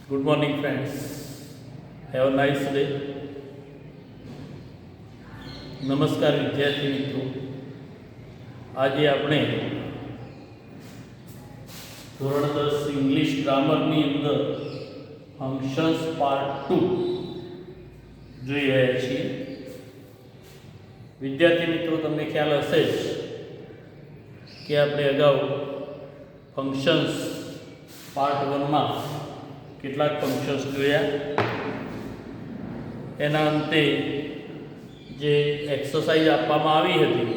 Good morning, friends. Have a nice day. નમસ્કાર વિદ્યાર્થી મિત્રો. આજે આપણે ધોરણ 10 ઇંગ્લિશ ગ્રામરની અંદર ફંક્શન્સ પાર્ટ 2 જોઈ રહ્યા છીએ. વિદ્યાર્થી મિત્રો, તમને ખ્યાલ હશે જ કે આપણે અગાઉ ફંક્શન્સ પાર્ટ 1 માં કેટલાક ફંક્શન્સ જોયા. એના અંતે જે એક્સરસાઇઝ આપવામાં આવી હતી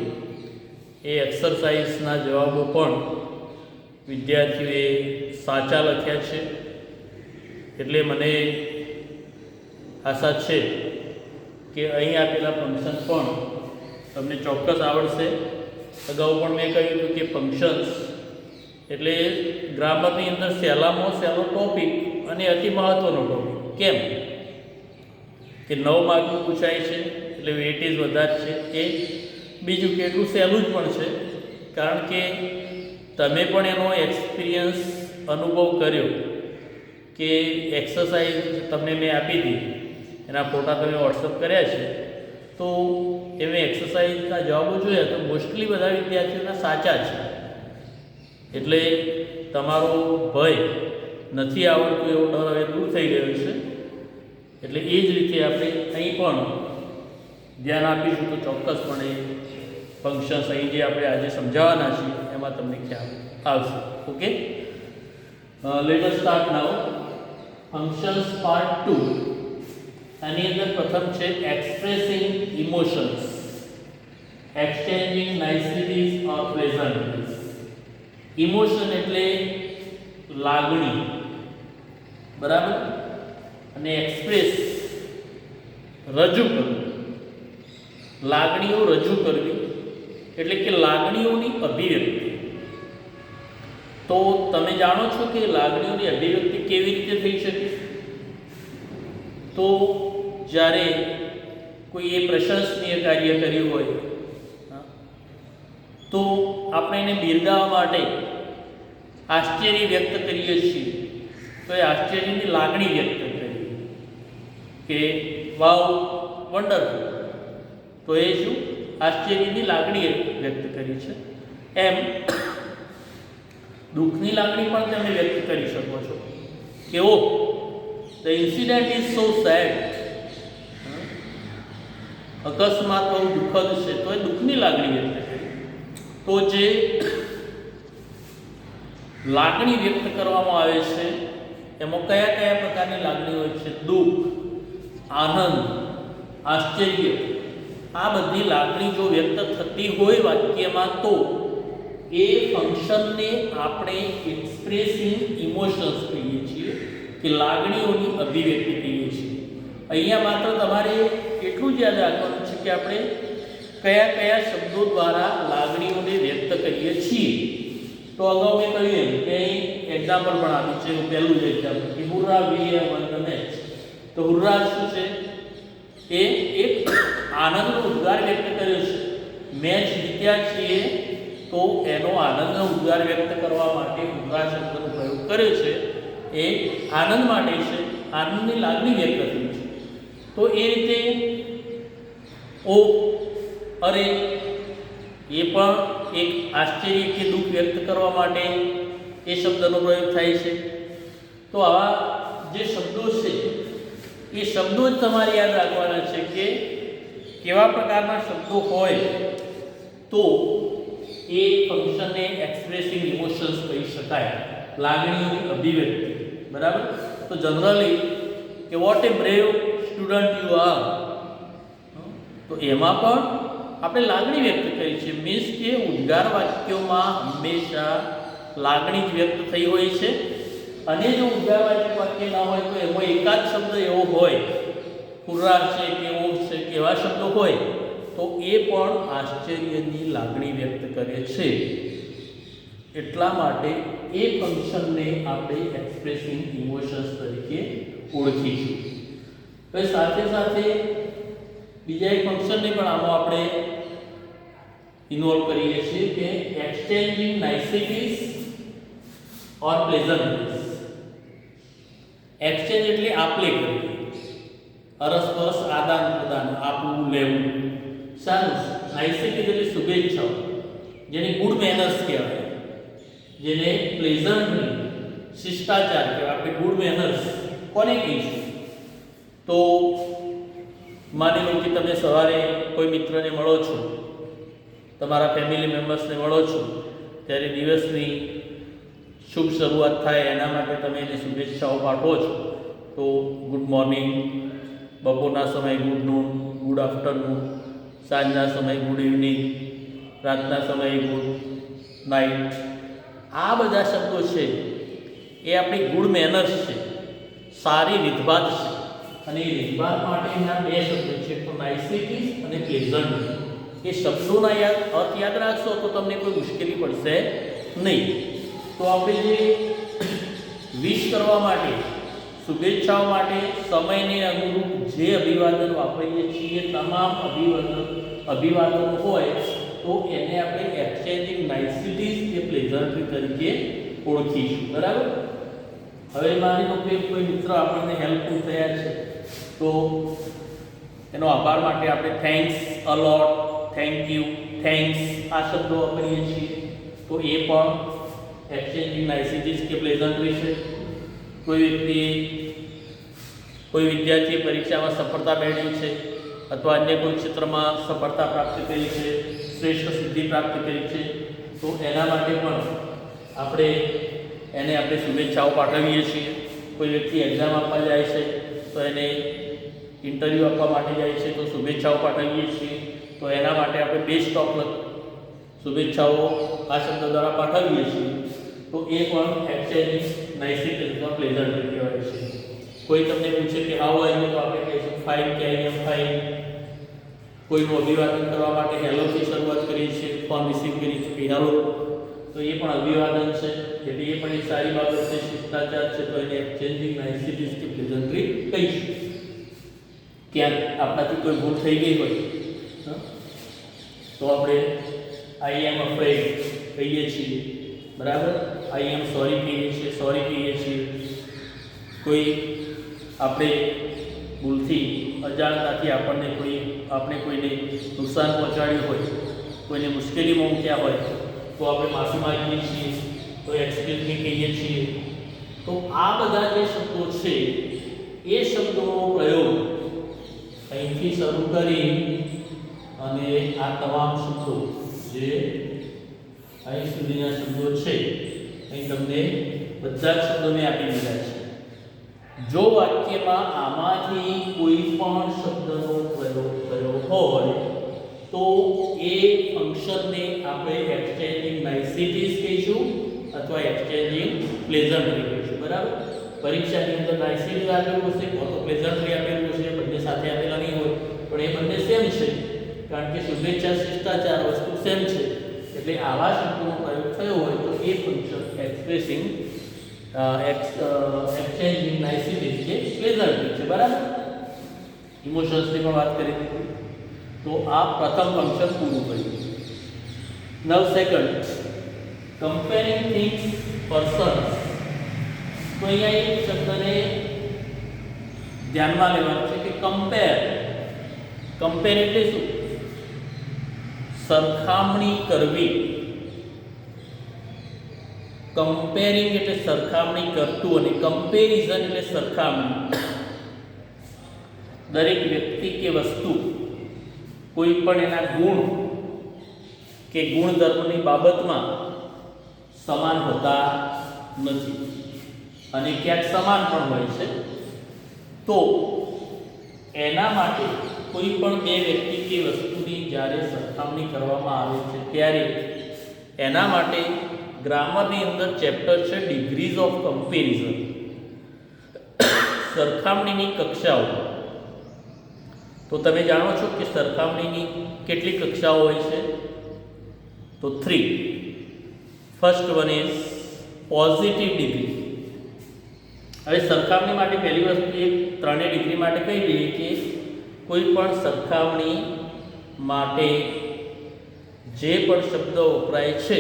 એ એક્સરસાઇઝના જવાબો પણ વિદ્યાર્થીઓએ સાચા લખ્યા છે. એટલે મને આશા છે કે અહીં આપેલા ફંક્શન પણ તમને ચોક્કસ આવડશે. અગાઉ પણ મેં કહ્યું હતું કે ફંક્શન્સ એટલે ગ્રામરની અંદર સહેલામાં સહેલો ટોપિક અને અતિ મહત્ત્વનો ટોપિક. કેમ કે 9 માર્કનું પૂછાય છે એટલે વેટેજ વધારે છે. એ બીજું કે એટલું સહેલું જ પણ છે, કારણ કે તમે પણ એનો એક્સપિરિયન્સ અનુભવ કર્યો કે એક્સરસાઇઝ તમને મેં આપી હતી, એના ફોટા તમે વોટ્સઅપ કર્યા છે, તો એ મેં એક્સરસાઇઝના જવાબો જોયા તો મોસ્ટલી બધા વિદ્યાર્થીઓના સાચા છે. એટલે તમારો ભય નથી આવડતું એવો ડર હવે દૂર થઈ ગયો છે. એટલે એ જ રીતે આપણે અહીં પણ ધ્યાન આપીશું તો ચોક્કસપણે ફંક્શન્સ અહીં જે આપણે આજે સમજાવવાના છીએ એમાં તમને ખ્યાલ આવશે. Okay, let us start now. Functions part 2. આની અંદર પ્રથમ છે expressing emotions, exchanging niceties or pleasantries. Emotion એટલે લાગણી, બરાબર, અને એક્સપ્રેસ રજૂ કરવું, લાગણીઓ રજૂ કરવી એટલે કે લાગણીઓની અભિવ્યક્તિ. તો તમે જાણો છો કે લાગણીઓની અભિવ્યક્તિ કેવી રીતે થઈ શકે? તો જ્યારે કોઈ એ પ્રશંસનીય કાર્ય કર્યું હોય તો આપણે એને બિરદાવવા માટે આશ્ચર્ય વ્યક્ત કરીએ છીએ, તો એ આશ્ચર્યની લાગણી વ્યક્ત કરીએ કે વાવ, વન્ડરફુલ. તો એ શું? આશ્ચર્યની લાગણી વ્યક્ત કરી છે. એમ દુઃખની લાગણી પણ તમે વ્યક્ત કરી શકો છો કે oh, the incident is so sad. અકસ્માત બહુ દુઃખદ છે, તો એ દુઃખની લાગણી વ્યક્ત કરી. તો જે લાગણી વ્યક્ત કરવામાં આવે છે એમાં કયા કયા પ્રકારની લાગણી હોય છે? દુઃખ, આનંદ, આશ્ચર્ય. આ બધી લાગણી જો વ્યક્ત થતી હોય વાક્યમાં તો એ ફંક્શનને આપણે એક્સપ્રેસિંગ ઇમોશન્સ કહીએ છીએ, કે લાગણીઓની અભિવ્યક્તિ કહીએ છીએ. અહીંયા માત્ર તમારે એટલું જ યાદ રાખવાનું છે કે આપણે કયા કયા શબ્દો દ્વારા લાગણીઓને વ્યક્ત કરીએ છીએ. તો અગાઉ મેં કહ્યું એમ કે અહીં એક્ઝામ્પલ પણ આપ્યું છે. પહેલું જ એક્ઝામ્પલ કે hurrah we have won the match. તો હુર્રા શું છે? એ એક આનંદનો ઉદ્ગાર વ્યક્ત કર્યો છે. મેચ જીત્યા છીએ તો એનો આનંદનો ઉદ્ગાર વ્યક્ત કરવા માટે હુર્રા શબ્દનો પ્રયોગ કર્યો છે. એ આનંદ માટે છે, આનંદની લાગણી વ્યક્ત થઈ છે. તો એ રીતે ઓ, અરે, એ પણ એક આશ્ચર્ય કે દુઃખ વ્યક્ત કરવા માટે એ શબ્દનો પ્રયોગ થાય છે. તો આવા જે શબ્દો છે એ શબ્દો જ તમારે યાદ રાખવાના છે કે કેવા પ્રકારના શબ્દો હોય તો એ ફંક્શનને એક્સપ્રેસિંગ ઇમોશન્સ કહી શકાય, લાગણીઓની અભિવ્યક્તિ. બરાબર. તો જનરલી કે what a brave student you are, તો એમાં પણ આપણે લાગણી વ્યક્ત કરી છે. મીન્સ કે ઉદ્ગાર વાક્યોમાં હંમેશા લાગણી જ વ્યક્ત થઈ હોય છે. અને જો ઉદ્ગારવાચક વાક્ય ના હોય તો એમાં એકાદ શબ્દ એવો હોય, હુર્રા છે કે ઓ છે કે એવા શબ્દો હોય તો એ પણ આશ્ચર્યની લાગણી વ્યક્ત કરે છે. એટલા માટે એ ફંક્શનને આપણે એક્સપ્રેસિંગ ઇમોશન્સ તરીકે ઓળખીશું. તો સાથે સાથે બીજા એક ફંક્શનને પણ આમાં આપણે ઇન્વોલ્વ કરીએ છીએ કે એક્સચેન્જિંગ નાઇસિટીઝ ઓર પ્લેઝન્ટરીઝ. એક્સચેન્જ એટલે આપલે કરવી, અરસપરસ આદાન પ્રદાન, આપવું લેવું. સારું. નાઇસિટીઝ એટલે શુભેચ્છાઓ, જેને ગુડ મેનર્સ કહેવાય, જેને પ્લેઝન્ટલી શિષ્ટાચાર કહેવાય. આપણે ગુડ મેનર્સ કોને કહીશું? તો માની લો કે તમે સવારે કોઈ મિત્રને મળો છો, તમારા ફેમિલી મેમ્બર્સને મળો છો, ત્યારે દિવસની શુભ શરૂઆત થાય એના માટે તમે એને શુભેચ્છાઓ પાઠવો છો. તો ગુડ મોર્નિંગ, બપોરના સમયે ગુડ નૂન, ગુડ આફ્ટરનૂન, સાંજના સમયે ગુડ ઇવનિંગ, રાતના સમયે ગુડ નાઇટ. આ બધા શબ્દો છે એ આપણી ગુડ મેનર્સ છે, સારી રીતભાત છે. અને એ રીતભાત માટેના બે શબ્દો છે, તો નાઇસિટીઝ અને પ્લેઝન્ટ. એ શબ્દોના અર્થ યાદ રાખશો તો તમને કોઈ મુશ્કેલી પડશે નહીં. તો આપણે જે વિશ કરવા માટે, શુભેચ્છાઓ માટે સમયને અનુરૂપ જે અભિવાદન વાપરીએ છીએ, તમામ અભિવાદનો હોય તો એને આપણે એક્સચેન્જિંગ નાઇસિટીઝ કે પ્લેઝન્ટરી તરીકે ઓળખીશું. બરાબર. હવે માની લો કે કોઈ મિત્ર આપણને હેલ્પફુલ થયા છે, તો એનો આભાર માટે આપણે thanks a lot, thank you, thanks આ શબ્દો વાપરીએ છીએ. તો એ પણ એક્સચેન્જિંગ નાઇસિટીઝ કે પ્લેઝન્ટરી છે. કોઈ વિદ્યાર્થીએ પરીક્ષામાં સફળતા મેળવી છે અથવા અન્ય કોઈ ક્ષેત્રમાં સફળતા પ્રાપ્ત કરી છે, શ્રેષ્ઠ સિદ્ધિ પ્રાપ્ત કરી છે, તો એના માટે પણ આપણે શુભેચ્છાઓ પાઠવીએ છીએ. કોઈ વ્યક્તિ એક્ઝામ આપવા જાય છે તો એને ઇન્ટરવ્યૂ આપવા માટે જાય છે તો શુભેચ્છાઓ પાઠવીએ છીએ. તો એના માટે આપણે બેસ્ટ ઓફ લક શુભેચ્છાઓ આ શબ્દ દ્વારા પાઠવીએ છીએ. તો એ પણ એક્સચેન્જિંગ નાઇસિટીઝમાં પ્લેઝન્ટરી કહેવાય છે. કોઈ તમને પૂછે કે હાઉ આર યુ, તો આપણે કહીશું ફાઇન, કે આઈ એમ ફાઇન. કોઈનું અભિવાદન કરવા માટે હેલોથી શરૂઆત કરીએ છીએ, ફોન રિસીવ કરીએ છીએ કે હેલો, તો એ પણ અભિવાદન છે. એટલે એ પણ એક સારી બાબત છે, શિષ્ટાચાર છે. તો એને એક્સચેન્જિંગ નાઇસિટીઝ કે પ્લેઝન્ટરી કહીશું. ક્યાંક આપણાથી કોઈ ભૂલ થઈ ગઈ હોય તો આપણે આઈ એમ અફ્રેડ કહીએ છીએ. બરાબર. આઈ એમ સોરી કહીએ છીએ, સોરી કહીએ છીએ. કોઈ આપણે ભૂલથી અજાણતાથી આપણે કોઈને નુકસાન પહોંચાડ્યું હોય, કોઈને મુશ્કેલીમાં મૂક્યા હોય તો આપણે માફી માંગીએ છીએ, તો એક્સક્યુઝ મી કહીએ છીએ. તો આ બધા જે શબ્દો છે એ શબ્દોનો પ્રયોગ અહીંથી શરૂ કરી અને આ તમામ શબ્દો જે અહીં સુધીના શબ્દો છે, અહીં તમને બધા જ શબ્દો મેં આપી દીધા છે. જો વાક્યમાં આમાંથી કોઈ પણ શબ્દનો પ્રયોગ કર્યો હોય તો એ ફંક્શનને આપણે એક્સચેન્જિંગ નાઇસિટીઝ કહીશું અથવા એક્સચેન્જિંગ પ્લેઝન્ટરી કહીશું. બરાબર. પરીક્ષાની અંદર નાઇસિટીઝ આપેલું હશે અથવા પ્લેઝન્ટરી આપેલું હશે, બંને સાથે આપેલા નહીં હોય, પણ એ બંને સેમ છે, કારણ કે શુભેચ્છા, શિષ્ટાચાર વસ્તુ સેમ છે. એટલે આવા શબ્દોનો પ્રયોગ થયો હોય તો એ ફંક્શન એક્સચેન્જિંગ નાઇસિટીઝ કે પ્લેઝન્ટરી છે. બરાબર. ઇમોશન્સની પણ વાત કરી દીધી. તો આ પ્રથમ ફંક્શન પૂરું કર્યું. નવ સેકન્ડ, કમ્પેરિંગ થિંગ્સ, પર્સન્સ. તો અહીંયા એક શબ્દને ધ્યાનમાં લેવાનો છે કે કમ્પેર. કમ્પેર એટલે શું? સરખામણી કરવી. કમ્પેરિંગ એટલે સરખામણી કરતું અને કમ્પેરિઝન એટલે સરખામણી. દરેક વ્યક્તિ કે વસ્તુ કોઈ પણ એના ગુણ કે ગુણધર્મની બાબતમાં સમાન હોતા નથી અને ક્યાંક સમાન પણ હોય છે. તો એના માટે કોઈ પણ બે વ્યક્તિ કે વસ્તુની જ્યારે સરખામણી કરવામાં આવે છે ત્યારે એના માટે ગ્રામરની અંદર ચેપ્ટર છે ડિગ્રીઝ ઓફ કમ્પેરિઝન, સરખામણીની કક્ષાઓ. તો તમે જાણો છો કે સરખામણીની કેટલી કક્ષાઓ હોય છે? તો 3. First one is positive degree. હવે સરખામણી માટે પહેલી વસ્તુ એ 3 ડિગ્રી માટે કહી દઈએ કે કોઈ પણ સરખામણી માટે જે પણ શબ્દ વપરાય છે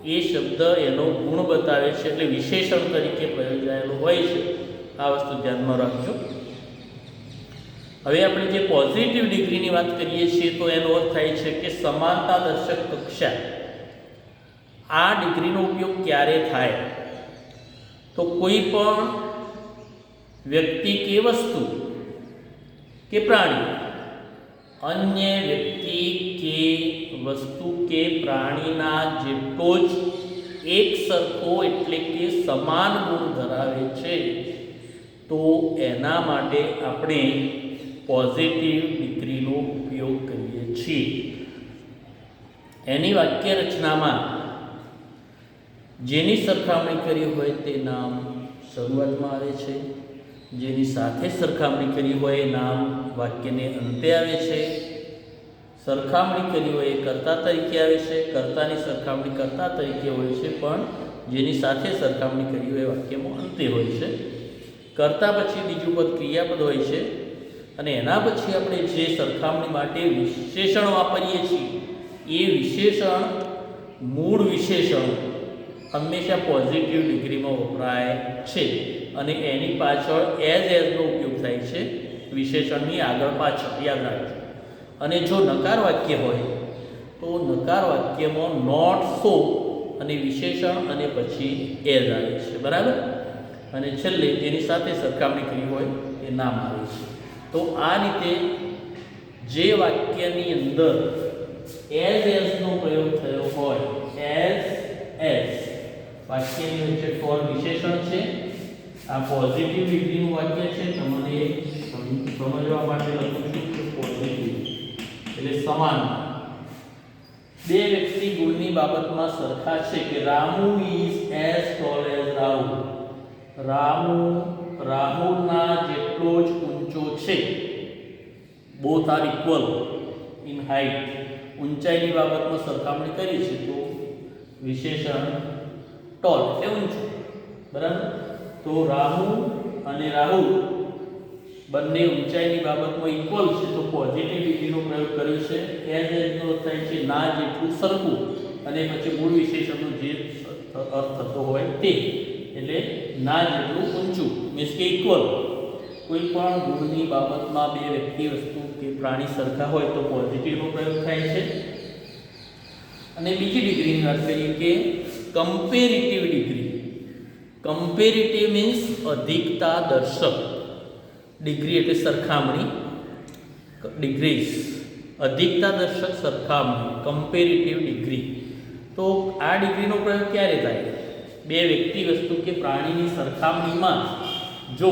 એ શબ્દ એનો ગુણ બતાવે છે, એટલે વિશેષણ તરીકે પ્રયોજાયેલો હોય છે. આ વસ્તુ ધ્યાનમાં રાખજો. હવે આપણે જે પોઝિટિવ ડિગ્રીની વાત કરીએ છીએ તો એનો અર્થ થાય છે કે સમાનતા દર્શક કક્ષા. આ ડિગ્રીનો ઉપયોગ ક્યારે થાય? તો કોઈ પણ વ્યક્તિ કે વસ્તુ કે પ્રાણી અન્ય વ્યક્તિ કે વસ્તુ કે પ્રાણીના જેટલો જ એક સરખો એટલે કે સમાન ગુણ ધરાવે છે તો એના માટે આપણે પોઝિટિવ ડિગ્રીનો ઉપયોગ કરીએ છીએ. એની વાક્ય રચનામાં જેની સરખામણી કરી હોય તે નામ શરૂઆતમાં આવે છે, જેની સાથે સરખામણી કરી હોય એ નામ વાક્યને અંતે આવે છે, સરખામણી કરી હોય એ કર્તા તરીકે આવે છે, કર્તાની સરખામણી કર્તા તરીકે હોય છે પણ જેની સાથે સરખામણી કરી હોય વાક્યમાં અંતે હોય છે, કર્તા પછી બીજું પદ ક્રિયાપદ હોય છે અને એના પછી આપણે જે સરખામણી માટે વિશેષણ વાપરીએ છીએ એ વિશેષણ મૂળ વિશેષણ હંમેશા પોઝિટિવ ડિગ્રીમાં વપરાય છે અને એની પાછળ એઝનો ઉપયોગ થાય છે વિશેષણની આગળ પાછળ, યાદ રાખજો. અને જો નકાર વાક્ય હોય તો નકાર વાક્યમાં નોટ સો અને વિશેષણ અને પછી એઝ આવે છે, બરાબર. અને છેલ્લે જેની સાથે સરખામણી કરી હોય એ નામ આવે છે. તો આ રીતે જે વાક્યની અંદર એઝનો પ્રયોગ થયો હોય, એઝ વાક્યની વચ્ચે ફોર વિશેષણ છે, આ પોઝિટિવ ડિગ્રીનું વાક્ય છે. તમને સમજવા માટે લખું છું કે પોઝિટિવ એટલે સમાન. બે વ્યક્તિ ગુણની બાબતમાં સરખા છે કે Ramu is as tall as Rahul. રાહુલના જેટલો જ ઊંચો છે. Both are equal in height. ઊંચાઈની બાબતમાં સરખામણી કરી છે તો વિશેષણ ટોલ એટલે ઊંચું, બરાબર. તો રામુ અને રાહુલ બંને ઊંચાઈની બાબતમાં ઇક્વલ છે તો પોઝિટિવ ડિગ્રીનો પ્રયોગ કર્યો છે. એઝનો અર્થ થાય છે ના જેટલું સરખું અને પછી મૂળ વિશેષણનો જે અર્થ થતો હોય તે, એટલે ના જેટલું ઊંચું મીન્સ કે ઇક્વલ. કોઈ પણ ગુણની બાબતમાં બે વ્યક્તિ, વસ્તુ કે પ્રાણી સરખા હોય તો પોઝિટિવનો પ્રયોગ થાય છે. અને બીજી ડિગ્રીની વાત કરીએ કે કમ્પેરિટિવ ડિગ્રી. કમ્પેરિટિવ મીન્સ અધિકતા દર્શક. ડિગ્રી એટલે સરખામણી, ડિગ્રીઝ અધિકતા દર્શક સરખામણી, કમ્પેરિટિવ ડિગ્રી. તો આ ડિગ્રીનો પ્રયોગ ક્યારે થાય? બે વ્યક્તિ, વસ્તુ કે પ્રાણીની સરખામણીમાં જો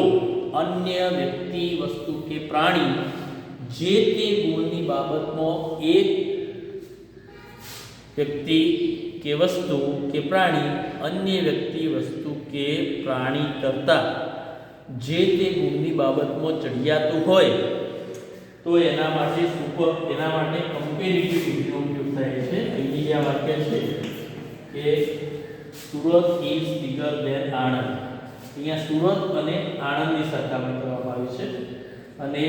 અન્ય વ્યક્તિ, વસ્તુ કે પ્રાણી જે તે ગુણની બાબતમાં એક વ્યક્તિ કે વસ્તુ કે પ્રાણી અન્ય વ્યક્તિ, વસ્તુ કે પ્રાણી કરતાં જે તે ગુણની બાબતમાં ચડિયાતું હોય તો એના માટે કમ્પેરિટિવ ડિગ્રીનો ઉપયોગ થાય છે. અહીં આ વાક્ય છે કે Surat is bigger than Anand. અહીંયા સુરત અને આણંદની સરખામણી કરવામાં આવી છે અને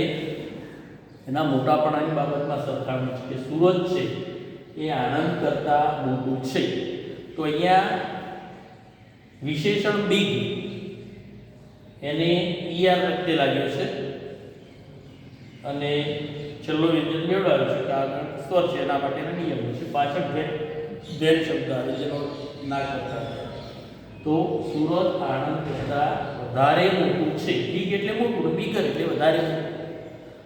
એના મોટાપણાની બાબતમાં સરખામણી છે કે સુરત છે એ આણંદ કરતાં મોટું છે. તો અહીંયા વિશેષણ બિગ એને ઈઆર વખતે લાગ્યો છે અને છેલ્લો વ્યંજન મેળવ્યો છે કે આગળ સ્વર છે એના માટેના નિયમો છે. પાછળ ધેન શબ્દ આવે જેનો ના કરતા. તો સુરત આણંદ કરતાં વધારે મોટું છે. બિગ એટલે મોટું, બિગર એટલે વધારે મોટું.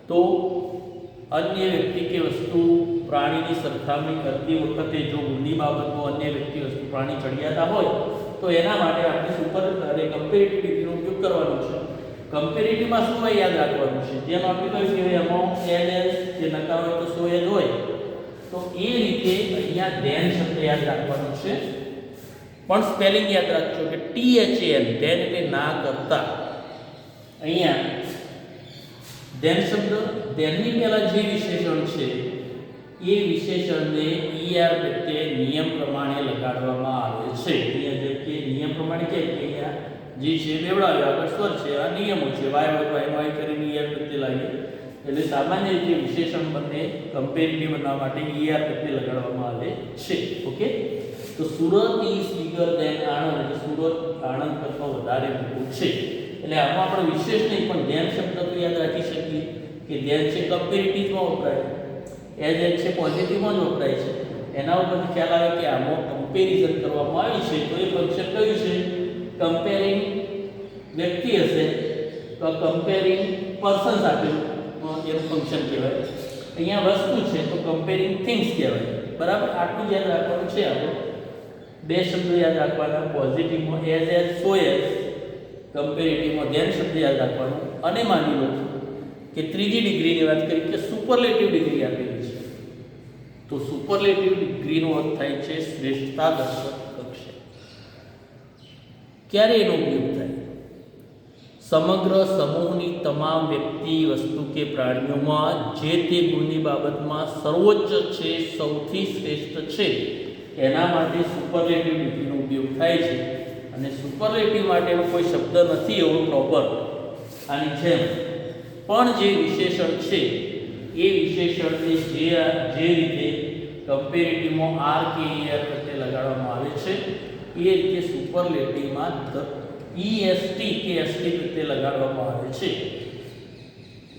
તો અન્ય વ્યક્તિ કે વસ્તુ પ્રાણીની સરખામણી કરતી વખતે જો ગુણની બાબતમાં અન્ય વ્યક્તિ, વસ્તુ, પ્રાણી ચડિયાતા હોય તો એના માટે આપણે સુપર અને કમ્પેરિટિવ ડિગ્રીનો ઉપયોગ કરવાનો છે. કમ્પેરિટિવમાં શું હોય યાદ રાખવાનું છે. જેમ આપણે કહ્યું કે એમાં એઝ જે નકાર હોય તો સો એઝ હોય તો એ રીતે અહીંયા ધેન શબ્દ યાદ રાખવાનો છે. પણ સ્પેલિંગ યાદ રાખજો કે THAN, ધેન એટલે ના કરતા. અહીંયા ધેન શબ્દ, ધેનની પહેલા જે વિશેષણ છે એ વિશેષણને ઈઆર વખતે નિયમ પ્રમાણે લગાડવામાં આવે છે. અહીંયા જે કે નિયમ પ્રમાણે કે અહીંયા જે છે બેવડાવ્યો આગળ સ્વર છે, આ નિયમો છે. વાય કરીને ઈઆર વખતે લાગે એટલે સામાન્ય રીતે વિશેષણ બંને કમ્પેરિટિવ બનાવવા માટે ઈઆર વખતે લગાડવામાં આવે છે. ઓકે. તો Surat is bigger than Anand એટલે સુરત આણંદ કરતાં વધારે મોટું છે. એટલે આમાં આપણે વિશેષ નહીં પણ ધ્યાન શબ્દ તો યાદ રાખી શકીએ કે ધ્યાન છે કમ્પેરેટિવમાં વપરાય, એઝ છે પોઝિટિવમાં જ વપરાય છે. એના ઉપરથી ખ્યાલ આવે કે આમાં કમ્પેરિઝન કરવામાં આવી છે તો એ ફંક્શન કયું છે? કમ્પેરિંગ વ્યક્તિ હશે તો કમ્પેરિંગ પર્સન્સ આપેલું એનું ફંક્શન કહેવાય. અહીંયા વસ્તુ છે તો કમ્પેરિંગ થિંગ્સ કહેવાય. બરાબર, આટલું જ યાદ રાખવાનું છે. આપણે બે શબ્દો યાદ રાખવાના, પોઝિટિવમાં એઝ સો એઝ, કમ્પેરેટિવમાં ધ્યાન શબ્દ યાદ રાખવાનું. અને માની લો કે ત્રીજી ડિગ્રીની વાત કરી કે સુપરલેટિવ ડિગ્રી આપેલી છે તો સુપરલેટિવ ડિગ્રીનો અર્થ થાય છે શ્રેષ્ઠતા દર્શક કક્ષા. ક્યારે એનો ઉપયોગ થાય? સમગ્ર સમૂહની તમામ વ્યક્તિ, વસ્તુ કે પ્રાણીઓમાં જે તે ગુણની બાબતમાં સર્વોચ્ચ છે, સૌથી શ્રેષ્ઠ છે, એના માટે સુપરલેટિવ ડિગ્રીનો ઉપયોગ થાય છે. અને સુપરલેટિવ માટેનો કોઈ શબ્દ નથી એવો પ્રોપર આની જેમ, પણ જે વિશેષણ છે એ વિશેષણને જે રીતે કમ્પેરેટિવમાં આર કે એર પ્રત્યે લગાડવામાં આવે છે એ રીતે સુપરલેટિવમાં EST કે ST પ્રત્યે લગાડવામાં આવે છે.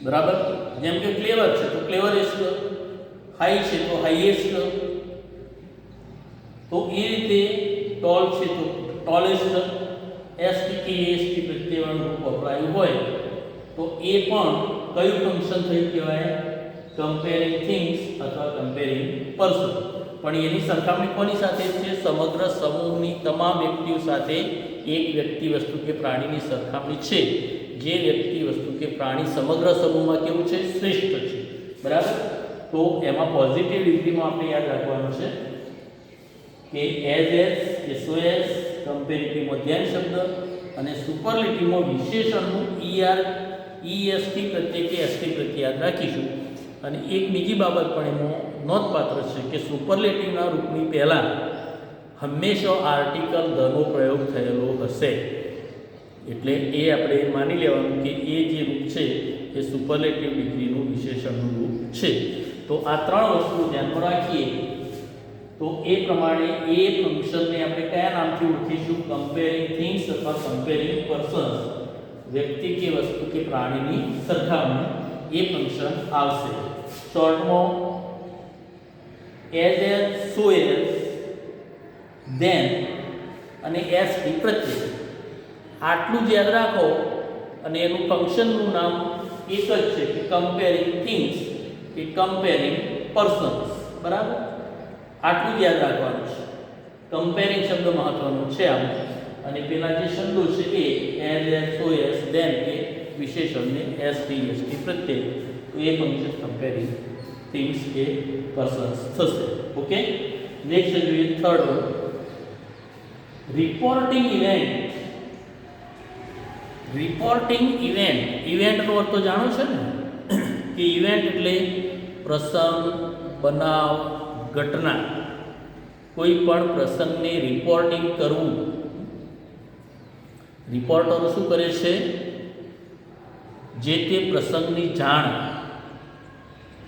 બરાબર, જેમ કે ક્લેવર છે તો ક્લેવરેસ્ટ, હાઈ છે તો હાઈએસ્ટ, તો એ રીતે ટોલ છે તો ટોલેસ્ટ, ST કે EST પ્રત્યે રૂપ વપરાયું હોય તો એ પણ કયું ફંક્શન થયું કહેવાય? કમ્પેરિંગ થિંગ્સ અથવા કમ્પેરિંગ પર્સન. પણ એની સરખામણી કોની સાથે છે? સમગ્ર સમૂહની તમામ વ્યક્તિઓ સાથે એક વ્યક્તિ, વસ્તુ કે પ્રાણીની સરખામણી છે. જે વ્યક્તિ, વસ્તુ કે પ્રાણી સમગ્ર સમૂહમાં કેવું છે? શ્રેષ્ઠ છે. બરાબર, તો એમાં પોઝિટિવ ડિગ્રીમાં આપણે યાદ રાખવાનું છે કે એઝ SOS, કમ્પેરેટિવમાં ધ્યાન શબ્દ, અને સુપરલેટિવમાં વિશેષણનું EST પ્રત્યે કે ST પ્રત્યે યાદ રાખીશું. અને એક બીજી બાબત પણ એમાં નોંધપાત્ર છે કે સુપરલેટિવના રૂપની પહેલાં હંમેશા આર્ટિકલ ધનો પ્રયોગ થયેલો હશે. એટલે એ આપણે માની લેવાનું કે એ જે રૂપ છે એ સુપરલેટિવ ડિગ્રીનું વિશેષણનું રૂપ છે. તો આ ત્રણ વસ્તુ ધ્યાનમાં રાખીએ તો એ પ્રમાણે એ ફંક્શનને આપણે કયા નામથી ઓળખીશું? કમ્પેરિંગ થિંગ્સ અથવા કમ્પેરિંગ પર્સન્સ, વ્યક્તિ કે વસ્તુ કે પ્રાણીની સરખામણી, એ ફંક્શન આવશે. શોર્ટમાં એઝ સો એઝ, ધેન અને ST પ્રત્યે, આટલું જ યાદ રાખો. અને એનું ફંક્શનનું નામ એક જ છે કે કમ્પેરિંગ થિંગ્સ કે કમ્પેરિંગ પર્સન્સ. બરાબર, આટલું જ યાદ રાખવાનું છે. કમ્પેરિંગ શબ્દ મહત્વનો છે આમ. અને પેલા જે શબ્દો છે એ એઝ સો એઝ, ધેન કે વિશેષણને ST પ્રત્યે, તો એ ફંક્શન કમ્પેરિંગ થિંગ્સ કે પર્સન્સ થશે. ઓકે, નેક્સ્ટ જોઈએ third one, reporting event. Reporting event, ઇવેન્ટનો અર્થ તો જાણો છે ને કે ઇવેન્ટ એટલે પ્રસંગ, બનાવ, ઘટના. કોઈ પણ પ્રસંગને રિપોર્ટિંગ કરવું. રિપોર્ટરો શું કરે છે? જે તે પ્રસંગની જાણ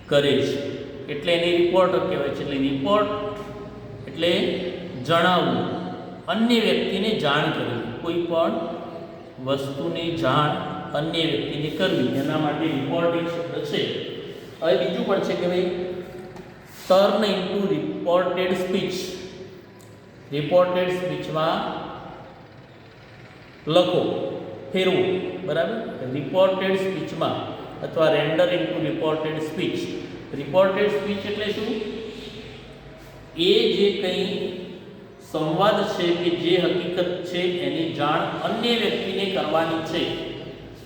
કરે છે એટલે એને રિપોર્ટર કહેવાય છે. એટલે રિપોર્ટ એટલે જણાવવું, અન્ય વ્યક્તિને જાણ કરવી. કોઈ પણ વસ્તુની જાણ અન્ય વ્યક્તિને કરવી, એના માટે રિપોર્ટિંગ શબ્દ છે. હવે બીજું પણ છે કે ભાઈ turn into reported speech. Reported સ્પીચમાં લખો, ફેરવું. બરાબર, રિપોર્ટેડ સ્પીચમાં અથવા render into reported speech. Reported speech એટલે શું? એ જે કંઈ સંવાદ છે કે જે હકીકત છે એની જાણ અન્ય વ્યક્તિને કરવાની છે,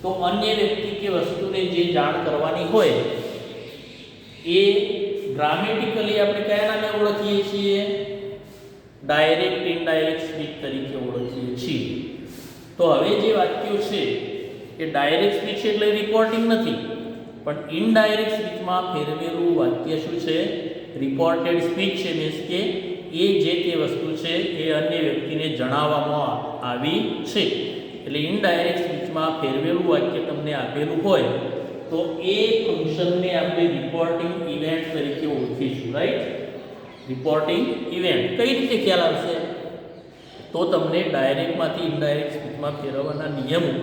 તો અન્ય વ્યક્તિ કે વસ્તુને જે જાણ કરવાની હોય એ ગ્રામેટિકલી આપણે કયા નામે ઓળખીએ છીએ? ડાયરેક્ટ ઇનડાયરેક્ટ સ્પીચ તરીકે ઓળખીએ છીએ. તો હવે જે વાક્યો છે એ ડાયરેક્ટ સ્પીચ એટલે રિપોર્ટિંગ નથી, પણ ઇનડાયરેક્ટ સ્પીચમાં ફેરવેલું વાક્ય શું છે? રિપોર્ટેડ સ્પીચ છે. મીન્સ કે એ જે તે વસ્તુ છે એ અન્ય વ્યક્તિને જણાવવામાં આવી છે. એટલે ઇનડાયરેક્ટ સ્પીચમાં ફેરવેલું વાક્ય તમને આપેલું હોય તો એ ફંક્શનને આપણે રિપોર્ટિંગ ઇવેન્ટ તરીકે ઓળખીશું. રાઈટ, રિપોર્ટિંગ ઇવેન્ટ કઈ રીતે ખ્યાલ આવશે? તો તમને ડાયરેક્ટમાંથી ઇનડાયરેક્ટ સ્પીચમાં ફેરવવાના નિયમો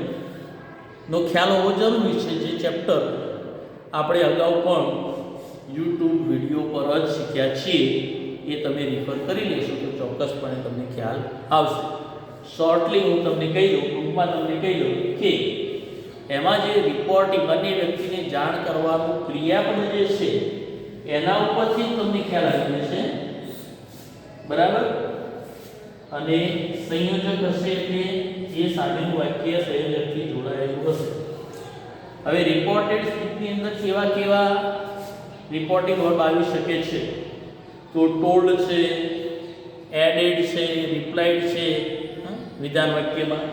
નો ખ્યાલ હોવો જરૂરી છે, જે ચેપ્ટર આપણે અગાઉ પણ યુટ્યુબ વિડીયો પર જ શીખ્યા છીએ એ તમે રિફર કરી લેશો તો ચોક્કસપણે તમને ખ્યાલ આવશે. શોર્ટલી હું તમને કહી દઉં, ટૂંકમાં તમને કહી દઉં કે એમાં જે રિપોર્ટિંગ અન્ય વ્યક્તિને જાણ કરવાનું ક્રિયાપદ જે છે એના ઉપરથી તમને ખ્યાલ આવી જશે, બરાબર. અને સંયોજક હશે એટલે એ સામેનું વાક્ય સંયોજકથી જોડાયેલું હશે. હવે રિપોર્ટેડ સ્પીચની અંદર કેવા કેવા રિપોર્ટિંગ વર્બ આવી શકે છે? તો ટોલ્ડ છે, એડેડ છે, રિપ્લાઇડ છે વિધાન વાક્યમાં,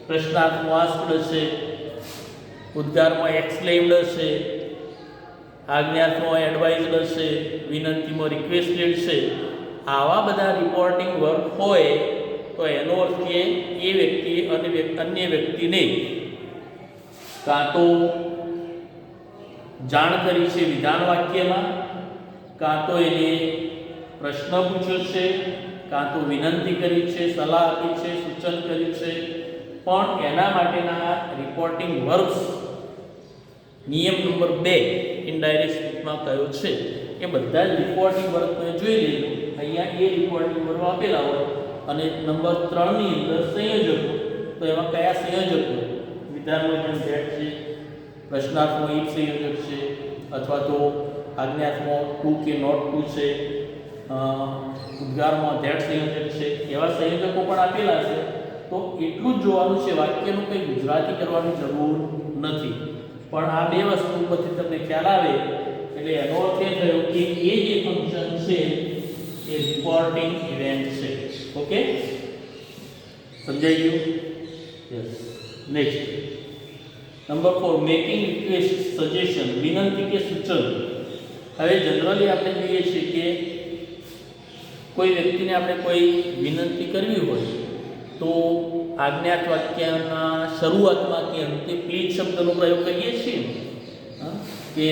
પ્રશ્નાર્થમાં આસ્ક્ડ છે, ઉદ્ગારમાં એક્સક્લેમ્ડ છે, આજ્ઞાર્થમાં એડવાઇઝડ છે, વિનંતીમાં રિક્વેસ્ટેડ છે. આવા બધા રિપોર્ટિંગ વર્ક હોય તો એનો અર્થ કે એ વ્યક્તિએ અન્ય વ્યક્તિને કાં તો જાણ કરી છે વિધાન વાક્યમાં, કાં તો એને પ્રશ્ન પૂછ્યો છે, કાં તો વિનંતી કરી છે, સલાહ આપી છે, સૂચન કર્યું છે. પણ એના માટેના રિપોર્ટિંગ વર્બ્સ નિયમ નંબર 2 ઇનડાયરેક્ટ સ્પીચમાં કયો છે એ બધા જ રિપોર્ટિંગ વર્બ તમે જોઈ લેજો. અહીંયા એ રિપોર્ટિંગ વર્બ આપેલા હોય અને નંબર 3 ની અંદર સંયોજકો, તો એમાં કયા સંયોજકો? વિધાનમાં જેમ ધેટ છે, પ્રશ્નાર્થમાં ઇફ સંયોજક છે, અથવા તો આજ્ઞાર્થમાં ટુ કે નોટ ટુ છે, ઉદ્ગારમાં ધેટ સંયોજક છે. એવા સંયોજકો પણ આપેલા છે. તો એટલું જ જોવાનું છે, વાક્યનું કંઈ ગુજરાતી કરવાની જરૂર નથી. પણ આ બે વસ્તુ પરથી તમને ખ્યાલ આવે એટલે એનો અર્થ એ થયો કે એ જે ફંક્શન છે એ રિપોર્ટિંગ ઇવેન્ટ છે. ઓકે, સમજાઈ ગયું? Yes. Next number 4, making request, suggestion, વિનંતી કે સૂચન. હવે જનરલી આપણે જોઈએ છીએ કે કોઈ વ્યક્તિને આપણે કોઈ વિનંતી કરવી હોય તો આજ્ઞાત વાક્યના શરૂઆતમાં કે અંતે પ્લીઝ શબ્દનો પ્રયોગ કરીએ છીએ કે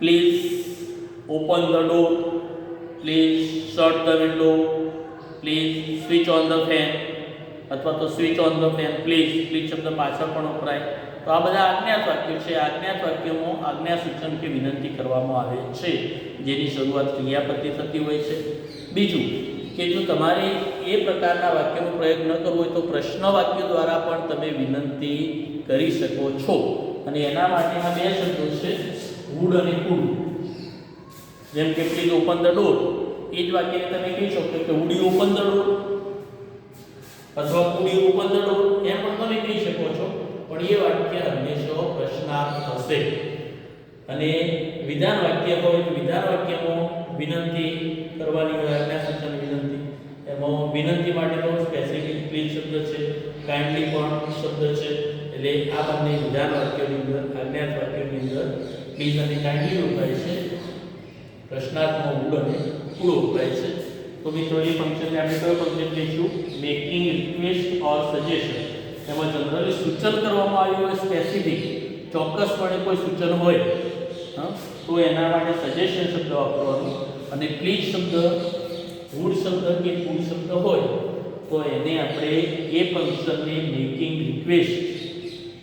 please open the door, please shirt the window, please switch on the fan, અથવા તો switch on the fan please. Please શબ્દ પાછળ પણ વપરાય. તો આ બધા આજ્ઞાત વાક્યો છે. આજ્ઞાત વાક્યોમાં આજ્ઞા સૂચન કે વિનંતી કરવામાં આવે છે, જેની શરૂઆત ક્રિયાપદથી થતી હોય છે. બીજું કે જો તમારે એ પ્રકારના વાક્યનો પ્રયોગ ન કરવો હોય તો પ્રશ્ન વાક્ય દ્વારા પણ તમે વિનંતી કરી શકો છો. અને એના માટેના બે શબ્દો છે, વુડ અને કુડ. જેમ કે પ્લીઝ ઓપન ધ ડોર, એ જ વાક્યને તમે કહી શકો કે would you open the door, અથવા would you open the door, એમ પણ તમે કહી શકો છો. પણ એ વાક્ય હંમેશા પ્રશ્નાર્થ હશે. અને વિધાન વાક્ય હોય તો વિધાન વાક્યમાં વિનંતી કરવાની હોય, આજ્ઞા સૂચન વિનંતી. એમાં વિનંતી માટે તો સ્પેસિફિક પ્લીઝ શબ્દ છે, કાઇન્ડલી પણ શબ્દ છે. એટલે આ બંને વિધાન વાક્યોની અંદર, આજ્ઞાત વાક્યોની અંદર પ્લીઝ અને કાઇન્ડલી વપરાય છે. પ્રશ્નાર્થમાં વુડ અને કુડ વપરાય છે. તો મિત્રો એ ફંક્શનને આપણે કયો ફંક્શન કહીશું? મેકિંગ રિક્વેસ્ટ ઓર સજેશન. એમાં જનરલી સૂચન કરવામાં આવ્યું હોય, સ્પેસિફિક ચોક્કસપણે કોઈ સૂચન હોય તો એના માટે સજેશન શબ્દ વાપરવાનો. અને પ્લીઝ શબ્દ, વુડ શબ્દ કે કુડ શબ્દ હોય તો એને આપણે એ ફંક્શનને મેકિંગ રિક્વેસ્ટ,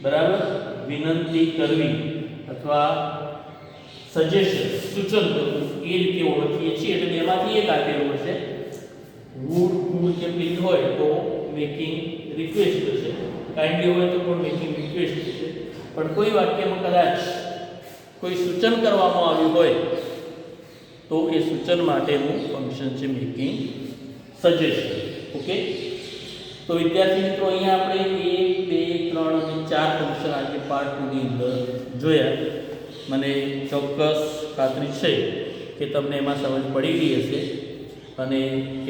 બરાબર, વિનંતી કરવી અથવા સજેશન સૂચન કરવું એ રીતે ઓળખીએ છીએ. એટલે એમાંથી એક આપેલું હશે. વુડ, કુડ કે પ્લીઝ હોય તો મેકિંગ રિક્વેસ્ટ હશે, કાઇન્ડલી હોય તો પણ મેકિંગ રિક્વેસ્ટ હશે. પણ કોઈ વાક્યમાં કદાચ કોઈ સૂચન કરવામાં આવ્યું હોય તો એ સૂચન માટેનું ફંક્શન છે મેકિંગ સજેશન. ઓકે, તો વિદ્યાર્થી મિત્રો અહીંયા આપણે 1, 2, 3 અને 4 ફંક્શન આજે પાર્ટ 2 ની અંદર જોયા. મને ચોક્કસ ખાતરી છે કે તમને એમાં સમજ પડી ગઈ હશે. અને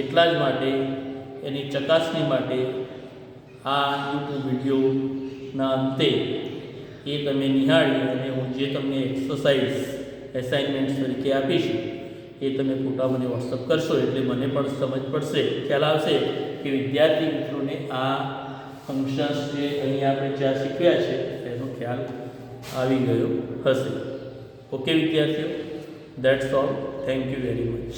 એટલા જ માટે એની ચકાસણી માટે આ યુટ્યુબ વિડીયોના અંતે એ તમે નિહાળી અને હું જે તમને એક્સરસાઇઝ એસાઇનમેન્ટ તરીકે આપીશું એ તમે ફોટા મને વોટ્સઅપ કરશો એટલે મને પણ સમજ પડશે, ખ્યાલ આવશે કે વિદ્યાર્થી મિત્રોને આ ફંક્શન્સ જે અહીંયા આપણે 4 શીખ્યા છે એનો ખ્યાલ આવી ગયો હશે. ઓકે વિદ્યાર્થીઓ, that's all. Thank you very much.